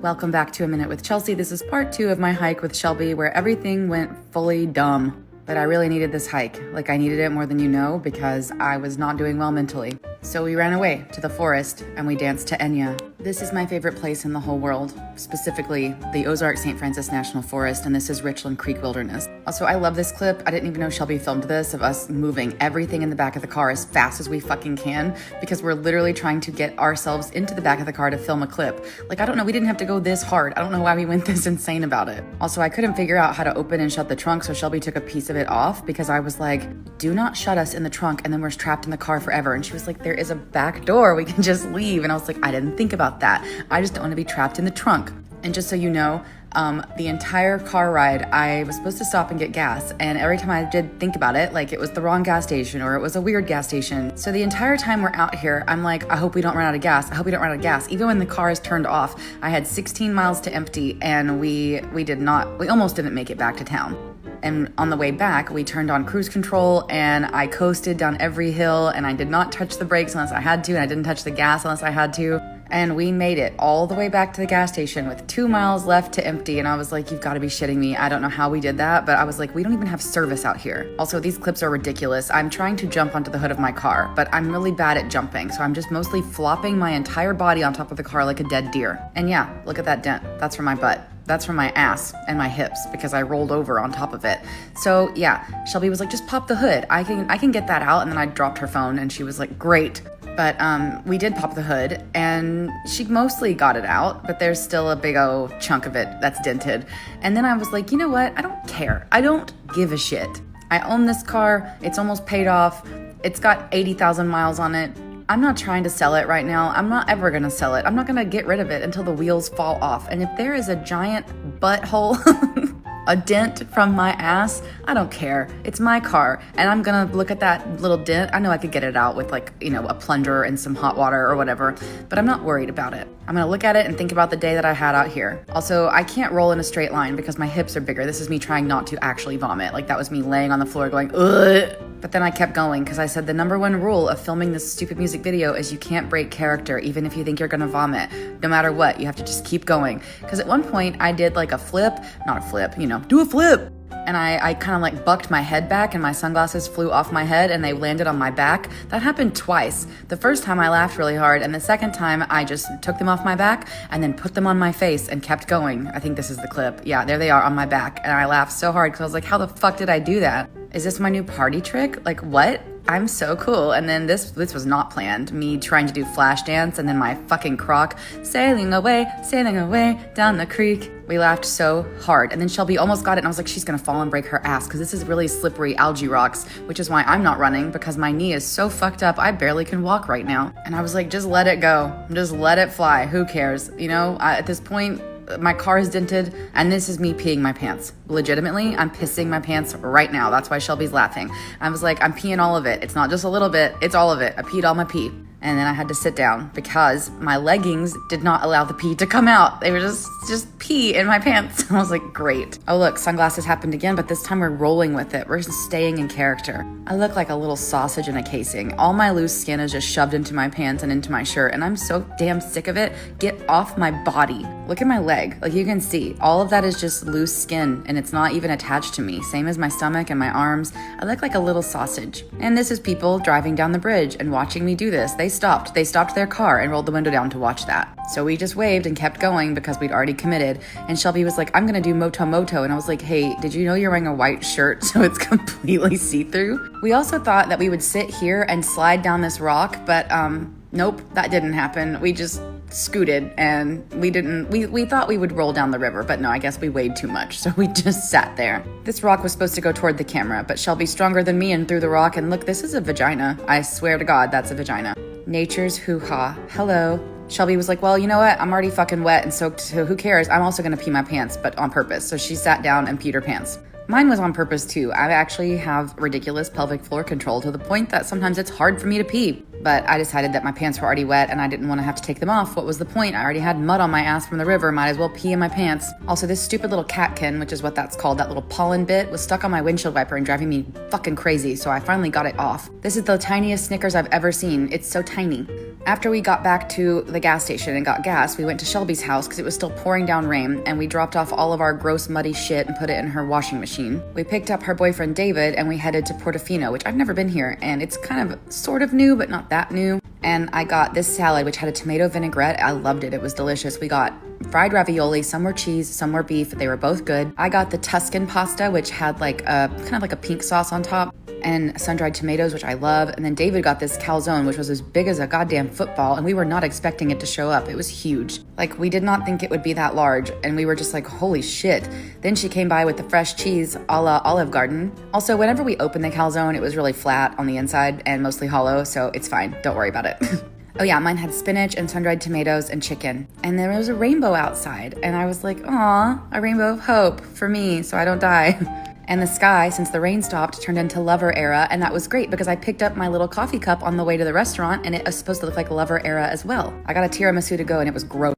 Welcome back to A Minute with Chelsea. This is part 2 of my hike with Shelby where everything went fully dumb. But I really needed this hike. Like, I needed it more than you know because I was not doing well mentally. So we ran away to the forest and we danced to Enya. This is my favorite place in the whole world, specifically the Ozark St. Francis National Forest, and this is Richland Creek Wilderness. Also, I love this clip. I didn't even know Shelby filmed this, of us moving everything in the back of the car as fast as we fucking can because we're literally trying to get ourselves into the back of the car to film a clip. Like, I don't know, we didn't have to go this hard. I don't know why we went this insane about it. Also, I couldn't figure out how to open and shut the trunk, so Shelby took a piece of it off because I was like, do not shut us in the trunk and then we're trapped in the car forever. And she was like, there is a back door, we can just leave. And I was like, I didn't think about that. I just don't want to be trapped in the trunk. And just so you know, the entire car ride, I was supposed to stop and get gas. And every time I did think about it, like it was the wrong gas station or it was a weird gas station. So the entire time we're out here, I'm like, I hope we don't run out of gas. I hope we don't run out of gas. Even when the car is turned off, I had 16 miles to empty and we almost didn't make it back to town. And on the way back, we turned on cruise control and I coasted down every hill and I did not touch the brakes unless I had to, and I didn't touch the gas unless I had to. And we made it all the way back to the gas station with 2 miles left to empty. And I was like, you've got to be shitting me. I don't know how we did that, but I was like, we don't even have service out here. Also, these clips are ridiculous. I'm trying to jump onto the hood of my car, but I'm really bad at jumping. So I'm just mostly flopping my entire body on top of the car like a dead deer. And yeah, look at that dent. That's from my butt. That's from my ass and my hips because I rolled over on top of it. So yeah, Shelby was like, just pop the hood. I can get that out. And then I dropped her phone and she was like, great. But we did pop the hood and she mostly got it out, but there's still a big old chunk of it that's dented. And then I was like, you know what? I don't care. I don't give a shit. I own this car. It's almost paid off. It's got 80,000 miles on it. I'm not trying to sell it right now. I'm not ever gonna sell it. I'm not gonna get rid of it until the wheels fall off. And if there is a giant butthole, a dent from my ass, I don't care. It's my car. And I'm gonna look at that little dent. I know I could get it out with like, a plunger and some hot water or whatever, but I'm not worried about it. I'm gonna look at it and think about the day that I had out here. Also, I can't roll in a straight line because my hips are bigger. This is me trying not to actually vomit. Like that was me laying on the floor going, ugh. But then I kept going because I said the number one rule of filming this stupid music video is you can't break character even if you think you're gonna vomit. No matter what, you have to just keep going. Because at one point I did like a flip, not a flip, do a flip. And I kind of like bucked my head back and my sunglasses flew off my head and they landed on my back. That happened twice. The first time I laughed really hard and the second time I just took them off my back and then put them on my face and kept going. I think this is the clip. Yeah, there they are on my back. And I laughed so hard because I was like, how the fuck did I do that? Is this my new party trick? Like what? I'm so cool. And then this was not planned. Me trying to do flash dance and then my fucking croc sailing away down the creek. We laughed so hard. And then Shelby almost got it and I was like, she's gonna fall and break her ass because this is really slippery algae rocks, which is why I'm not running because my knee is so fucked up I barely can walk right now. And I was like, just let it go. Just let it fly. Who cares? At this point, my car is dented and this is me peeing my pants. Legitimately, I'm pissing my pants right now. That's why Shelby's laughing. I was like, I'm peeing all of it. It's not just a little bit, it's all of it. I peed all my pee. And then I had to sit down because my leggings did not allow the pee to come out. They were just pee in my pants. I was like, great. Oh look, sunglasses happened again, but this time we're rolling with it. We're just staying in character. I look like a little sausage in a casing. All my loose skin is just shoved into my pants and into my shirt, and I'm so damn sick of it. Get off my body. Look at my leg. Like you can see, all of that is just loose skin, and it's not even attached to me. Same as my stomach and my arms. I look like a little sausage. And this is people driving down the bridge and watching me do this. They stopped their car and rolled the window down to watch that. So we just waved and kept going because we'd already committed. And Shelby was like, I'm gonna do moto. And I was like, hey, did you know you're wearing a white shirt so it's completely see-through? We also thought that we would sit here and slide down this rock, but nope, that didn't happen. We just scooted and we thought we would roll down the river, but no, I guess we weighed too much, so we just sat there. This rock was supposed to go toward the camera, but Shelby's stronger than me and threw the rock, and look, this is a vagina. I swear to God, that's a vagina. Nature's hoo-ha. Hello. Shelby was like, well, you know what? I'm already fucking wet and soaked, so who cares? I'm also gonna pee my pants, but on purpose. So she sat down and peed her pants. Mine was on purpose too. I actually have ridiculous pelvic floor control to the point that sometimes it's hard for me to pee. But I decided that my pants were already wet and I didn't want to have to take them off. What was the point? I already had mud on my ass from the river. Might as well pee in my pants. Also, this stupid little catkin, which is what that's called, that little pollen bit, was stuck on my windshield wiper and driving me fucking crazy. So I finally got it off. This is the tiniest Snickers I've ever seen. It's so tiny. After we got back to the gas station and got gas, we went to Shelby's house because it was still pouring down rain, and we dropped off all of our gross muddy shit and put it in her washing machine. We picked up her boyfriend David and we headed to Portofino, which I've never been here, and it's kind of sort of new, but not that new. And I got this salad, which had a tomato vinaigrette. I loved it. It was delicious. We got fried ravioli. Some were cheese, some were beef. They were both good. I got the Tuscan pasta, which had like a kind of like a pink sauce on top, and sun-dried tomatoes, which I love. And then David got this calzone, which was as big as a goddamn football, and we were not expecting it to show up. It was huge. Like, we did not think it would be that large, and we were just like, holy shit. Then she came by with the fresh cheese a la Olive Garden. Also, whenever we opened the calzone, it was really flat on the inside and mostly hollow, so it's fine. Don't worry about it. Oh yeah, mine had spinach and sun-dried tomatoes and chicken. And there was a rainbow outside, and I was like, aw, a rainbow of hope for me so I don't die. And the sky, since the rain stopped, turned into Lover Era, and that was great because I picked up my little coffee cup on the way to the restaurant, and it was supposed to look like Lover Era as well. I got a tiramisu to go, and it was gross.